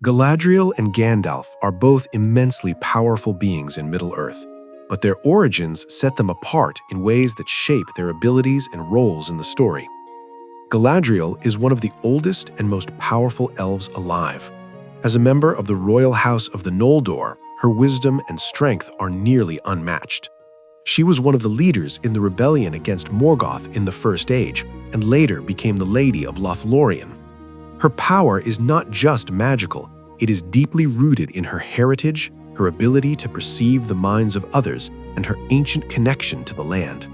Galadriel and Gandalf are both immensely powerful beings in Middle-earth, but their origins set them apart in ways that shape their abilities and roles in the story. Galadriel is one of the oldest and most powerful elves alive. As a member of the royal house of the Noldor, her wisdom and strength are nearly unmatched. She was one of the leaders in the rebellion against Morgoth in the First Age, and later became the Lady of Lothlórien. Her power is not just magical, it is deeply rooted in her heritage, her ability to perceive the minds of others, and her ancient connection to the land.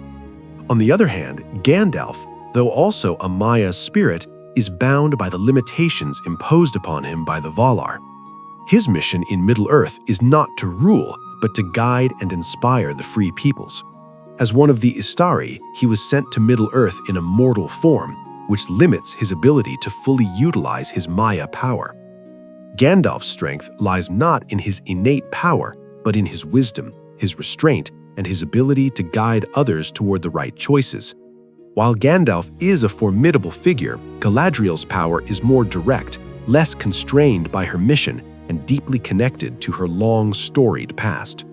On the other hand, Gandalf, though also a Maia spirit, is bound by the limitations imposed upon him by the Valar. His mission in Middle-earth is not to rule, but to guide and inspire the free peoples. As one of the Istari, he was sent to Middle-earth in a mortal form, which limits his ability to fully utilize his Maia power. Gandalf's strength lies not in his innate power, but in his wisdom, his restraint, and his ability to guide others toward the right choices. While Gandalf is a formidable figure, Galadriel's power is more direct, less constrained by her mission, and deeply connected to her long, storied past.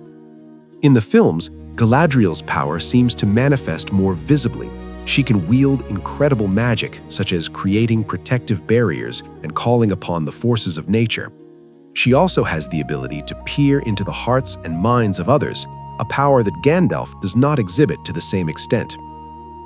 In the films, Galadriel's power seems to manifest more visibly. She can wield incredible magic, such as creating protective barriers and calling upon the forces of nature. She also has the ability to peer into the hearts and minds of others, a power that Gandalf does not exhibit to the same extent.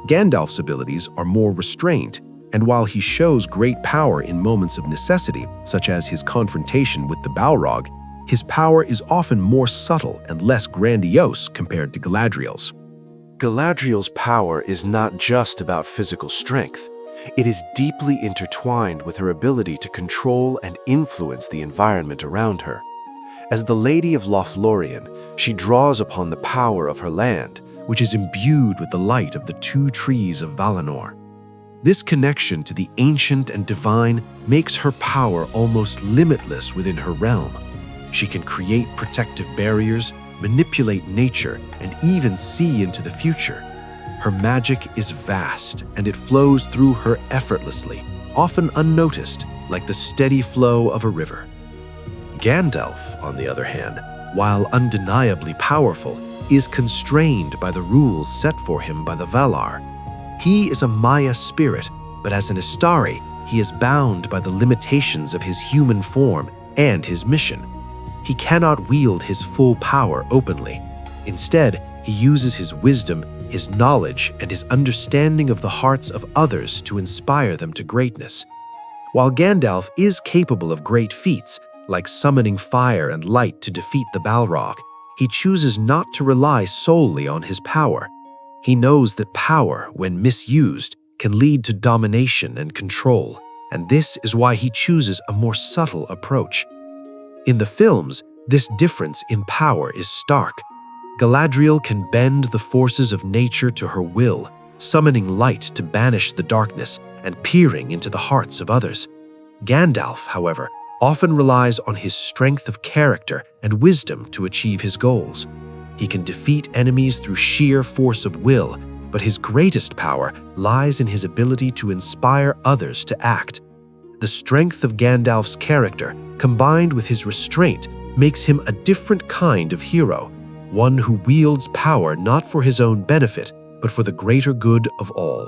Gandalf's abilities are more restrained, and while he shows great power in moments of necessity, such as his confrontation with the Balrog, his power is often more subtle and less grandiose compared to Galadriel's. Galadriel's power is not just about physical strength. It is deeply intertwined with her ability to control and influence the environment around her. As the Lady of Lothlórien, she draws upon the power of her land, which is imbued with the light of the two trees of Valinor. This connection to the ancient and divine makes her power almost limitless within her realm. She can create protective barriers, manipulate nature, and even see into the future. Her magic is vast, and it flows through her effortlessly, often unnoticed, like the steady flow of a river. Gandalf, on the other hand, while undeniably powerful, is constrained by the rules set for him by the Valar. He is a Maia spirit, but as an Istari, he is bound by the limitations of his human form and his mission. He cannot wield his full power openly. Instead, he uses his wisdom, his knowledge, and his understanding of the hearts of others to inspire them to greatness. While Gandalf is capable of great feats, like summoning fire and light to defeat the Balrog, he chooses not to rely solely on his power. He knows that power, when misused, can lead to domination and control, and this is why he chooses a more subtle approach. In the films, this difference in power is stark. Galadriel can bend the forces of nature to her will, summoning light to banish the darkness and peering into the hearts of others. Gandalf, however, often relies on his strength of character and wisdom to achieve his goals. He can defeat enemies through sheer force of will, but his greatest power lies in his ability to inspire others to act. The strength of Gandalf's character, combined with his restraint, makes him a different kind of hero, one who wields power not for his own benefit, but for the greater good of all.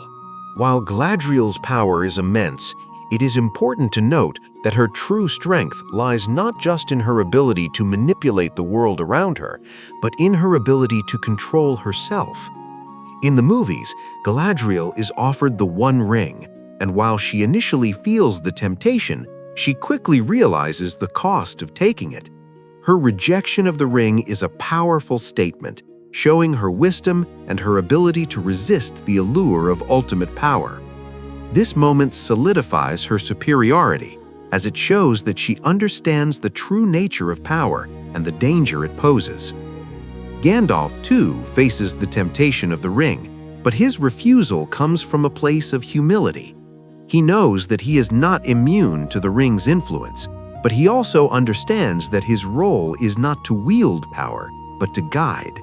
While Galadriel's power is immense, it is important to note that her true strength lies not just in her ability to manipulate the world around her, but in her ability to control herself. In the movies, Galadriel is offered the One Ring, and while she initially feels the temptation, she quickly realizes the cost of taking it. Her rejection of the ring is a powerful statement, showing her wisdom and her ability to resist the allure of ultimate power. This moment solidifies her superiority, as it shows that she understands the true nature of power and the danger it poses. Gandalf, too, faces the temptation of the ring, but his refusal comes from a place of humility. He knows that he is not immune to the ring's influence, but he also understands that his role is not to wield power, but to guide.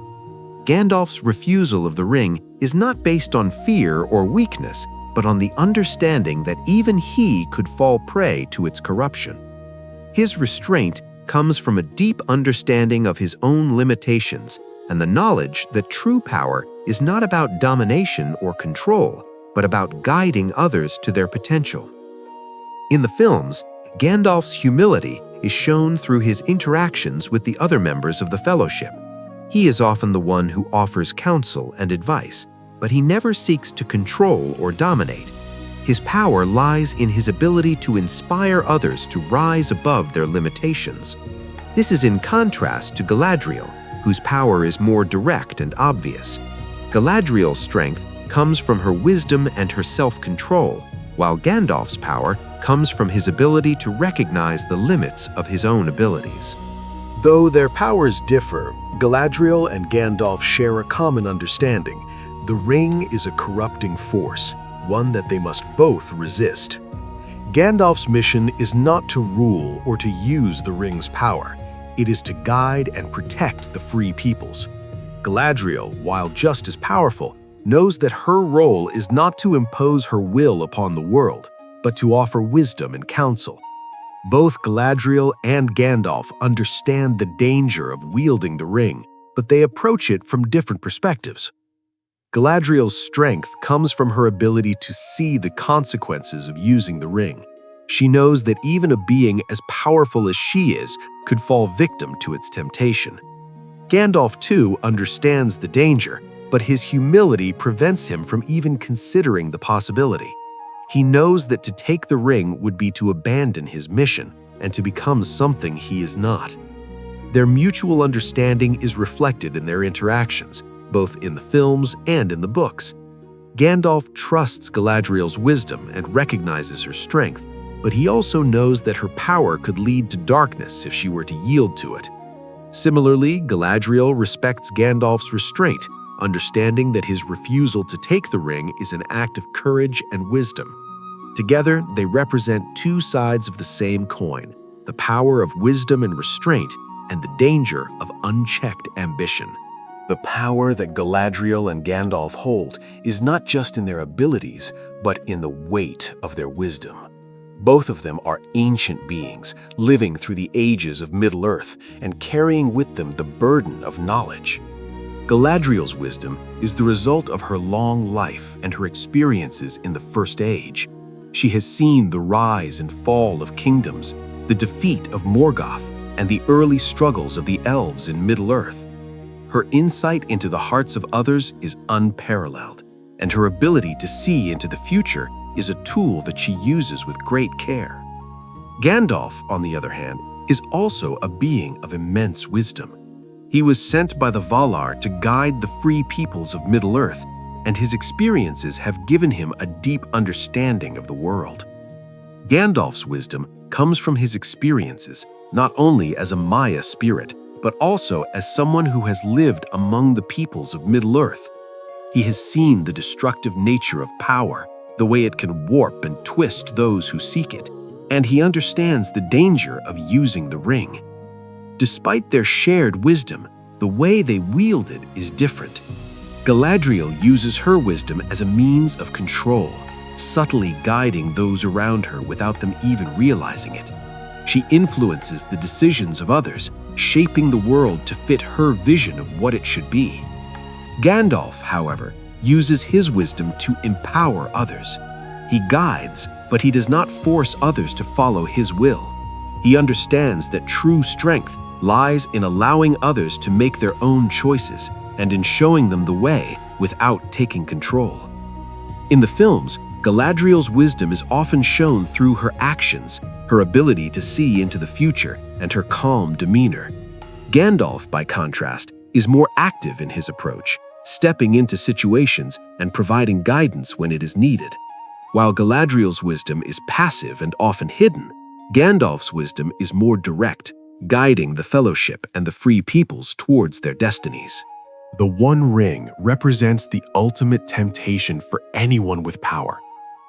Gandalf's refusal of the ring is not based on fear or weakness, but on the understanding that even he could fall prey to its corruption. His restraint comes from a deep understanding of his own limitations and the knowledge that true power is not about domination or control, but about guiding others to their potential. In the films, Gandalf's humility is shown through his interactions with the other members of the Fellowship. He is often the one who offers counsel and advice, but he never seeks to control or dominate. His power lies in his ability to inspire others to rise above their limitations. This is in contrast to Galadriel, whose power is more direct and obvious. Galadriel's strength comes from her wisdom and her self-control, while Gandalf's power comes from his ability to recognize the limits of his own abilities. Though their powers differ, Galadriel and Gandalf share a common understanding. The ring is a corrupting force, one that they must both resist. Gandalf's mission is not to rule or to use the ring's power. It is to guide and protect the free peoples. Galadriel, while just as powerful, knows that her role is not to impose her will upon the world, but to offer wisdom and counsel. Both Galadriel and Gandalf understand the danger of wielding the ring, but they approach it from different perspectives. Galadriel's strength comes from her ability to see the consequences of using the ring. She knows that even a being as powerful as she is could fall victim to its temptation. Gandalf, too, understands the danger, but his humility prevents him from even considering the possibility. He knows that to take the ring would be to abandon his mission and to become something he is not. Their mutual understanding is reflected in their interactions, both in the films and in the books. Gandalf trusts Galadriel's wisdom and recognizes her strength, but he also knows that her power could lead to darkness if she were to yield to it. Similarly, Galadriel respects Gandalf's restraint, understanding that his refusal to take the ring is an act of courage and wisdom. Together, they represent two sides of the same coin, the power of wisdom and restraint and the danger of unchecked ambition. The power that Galadriel and Gandalf hold is not just in their abilities, but in the weight of their wisdom. Both of them are ancient beings, living through the ages of Middle-earth and carrying with them the burden of knowledge. Galadriel's wisdom is the result of her long life and her experiences in the First Age. She has seen the rise and fall of kingdoms, the defeat of Morgoth, and the early struggles of the elves in Middle-earth. Her insight into the hearts of others is unparalleled, and her ability to see into the future is a tool that she uses with great care. Gandalf, on the other hand, is also a being of immense wisdom. He was sent by the Valar to guide the free peoples of Middle-earth, and his experiences have given him a deep understanding of the world. Gandalf's wisdom comes from his experiences, not only as a Maia spirit, but also as someone who has lived among the peoples of Middle-earth. He has seen the destructive nature of power, the way it can warp and twist those who seek it, and he understands the danger of using the ring. Despite their shared wisdom, the way they wield it is different. Galadriel uses her wisdom as a means of control, subtly guiding those around her without them even realizing it. She influences the decisions of others, shaping the world to fit her vision of what it should be. Gandalf, however, uses his wisdom to empower others. He guides, but he does not force others to follow his will. He understands that true strength lies in allowing others to make their own choices and in showing them the way without taking control. In the films, Galadriel's wisdom is often shown through her actions, her ability to see into the future, and her calm demeanor. Gandalf, by contrast, is more active in his approach, stepping into situations and providing guidance when it is needed. While Galadriel's wisdom is passive and often hidden, Gandalf's wisdom is more direct, guiding the Fellowship and the free peoples towards their destinies. The One Ring represents the ultimate temptation for anyone with power.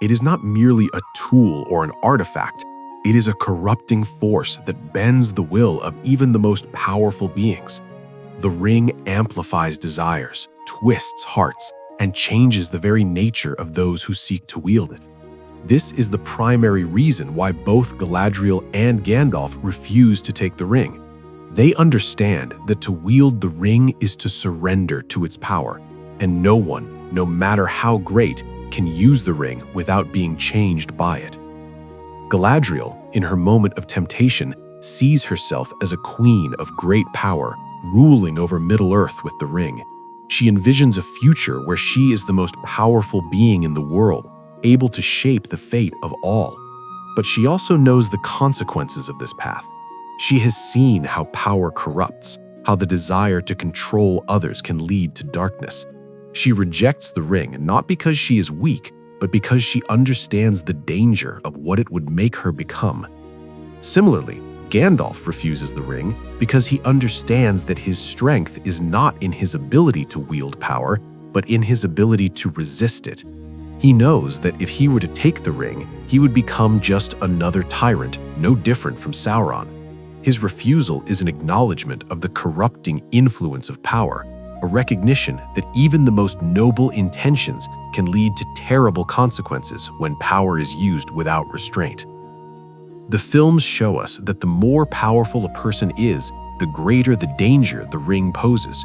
It is not merely a tool or an artifact. It is a corrupting force that bends the will of even the most powerful beings. The ring amplifies desires, twists hearts, and changes the very nature of those who seek to wield it. This is the primary reason why both Galadriel and Gandalf refuse to take the ring. They understand that to wield the ring is to surrender to its power, and no one, no matter how great, can use the ring without being changed by it. Galadriel, in her moment of temptation, sees herself as a queen of great power, ruling over Middle-earth with the ring. She envisions a future where she is the most powerful being in the world, able to shape the fate of all. But she also knows the consequences of this path. She has seen how power corrupts, how the desire to control others can lead to darkness. She rejects the ring not because she is weak, but because she understands the danger of what it would make her become. Similarly, Gandalf refuses the ring because he understands that his strength is not in his ability to wield power, but in his ability to resist it. He knows that if he were to take the ring, he would become just another tyrant, no different from Sauron. His refusal is an acknowledgement of the corrupting influence of power, a recognition that even the most noble intentions can lead to terrible consequences when power is used without restraint. The films show us that the more powerful a person is, the greater the danger the ring poses.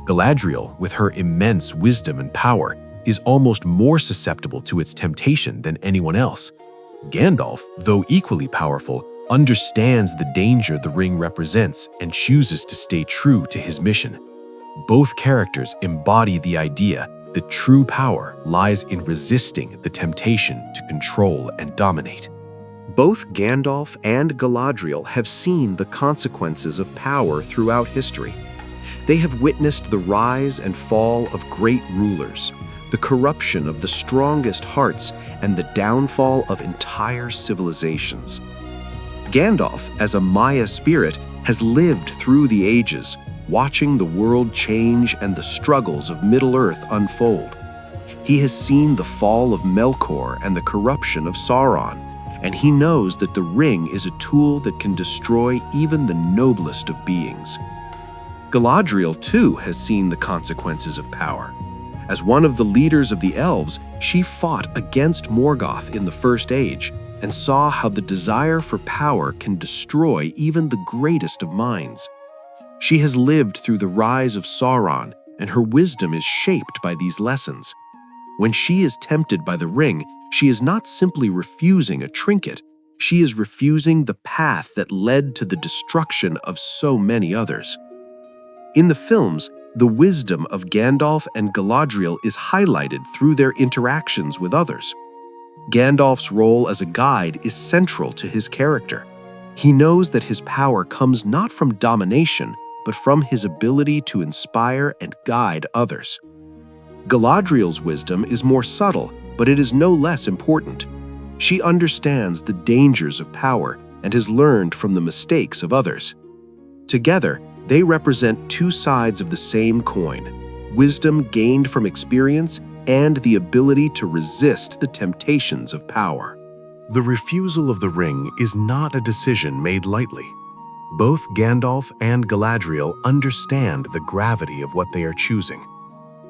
Galadriel, with her immense wisdom and power, is almost more susceptible to its temptation than anyone else. Gandalf, though equally powerful, understands the danger the ring represents and chooses to stay true to his mission. Both characters embody the idea that true power lies in resisting the temptation to control and dominate. Both Gandalf and Galadriel have seen the consequences of power throughout history. They have witnessed the rise and fall of great rulers, the corruption of the strongest hearts, and the downfall of entire civilizations. Gandalf, as a Maia spirit, has lived through the ages, watching the world change and the struggles of Middle-earth unfold. He has seen the fall of Melkor and the corruption of Sauron, and he knows that the ring is a tool that can destroy even the noblest of beings. Galadriel, too, has seen the consequences of power. As one of the leaders of the elves, she fought against Morgoth in the First Age and saw how the desire for power can destroy even the greatest of minds. She has lived through the rise of Sauron, and her wisdom is shaped by these lessons. When she is tempted by the ring, she is not simply refusing a trinket, she is refusing the path that led to the destruction of so many others. In the films, the wisdom of Gandalf and Galadriel is highlighted through their interactions with others. Gandalf's role as a guide is central to his character. He knows that his power comes not from domination, but from his ability to inspire and guide others. Galadriel's wisdom is more subtle, but it is no less important. She understands the dangers of power and has learned from the mistakes of others. Together, they represent two sides of the same coin: wisdom gained from experience and the ability to resist the temptations of power. The refusal of the ring is not a decision made lightly. Both Gandalf and Galadriel understand the gravity of what they are choosing.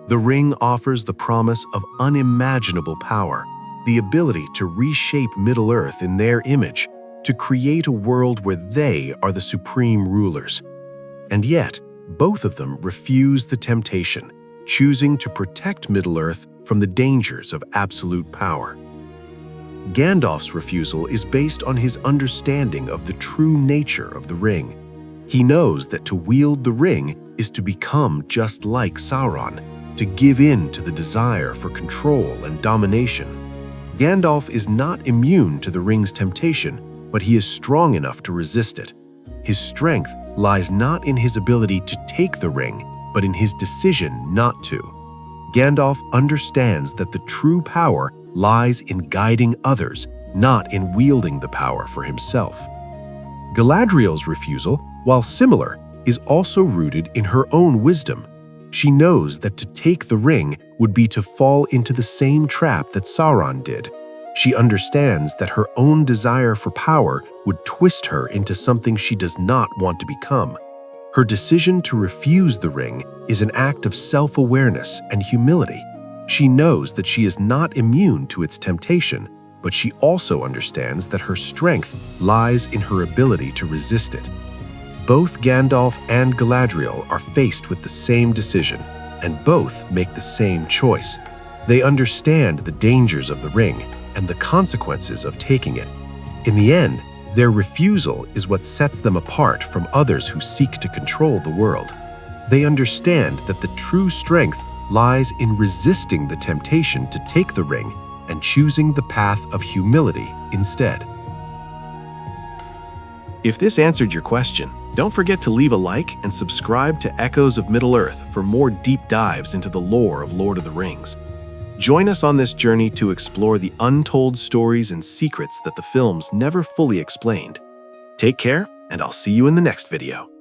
The ring offers the promise of unimaginable power, the ability to reshape Middle-earth in their image, to create a world where they are the supreme rulers. And yet, both of them refuse the temptation, choosing to protect Middle-earth from the dangers of absolute power. Gandalf's refusal is based on his understanding of the true nature of the ring. He knows that to wield the ring is to become just like Sauron, to give in to the desire for control and domination. Gandalf is not immune to the ring's temptation, but he is strong enough to resist it. His strength lies not in his ability to take the ring, but in his decision not to. Gandalf understands that the true power lies in guiding others, not in wielding the power for himself. Galadriel's refusal, while similar, is also rooted in her own wisdom. She knows that to take the ring would be to fall into the same trap that Sauron did. She understands that her own desire for power would twist her into something she does not want to become. Her decision to refuse the ring is an act of self-awareness and humility. She knows that she is not immune to its temptation, but she also understands that her strength lies in her ability to resist it. Both Gandalf and Galadriel are faced with the same decision, and both make the same choice. They understand the dangers of the ring and the consequences of taking it. In the end, their refusal is what sets them apart from others who seek to control the world. They understand that the true strength lies in resisting the temptation to take the ring and choosing the path of humility instead. If this answered your question, don't forget to leave a like and subscribe to Echoes of Middle-earth for more deep dives into the lore of Lord of the Rings. Join us on this journey to explore the untold stories and secrets that the films never fully explained. Take care, and I'll see you in the next video.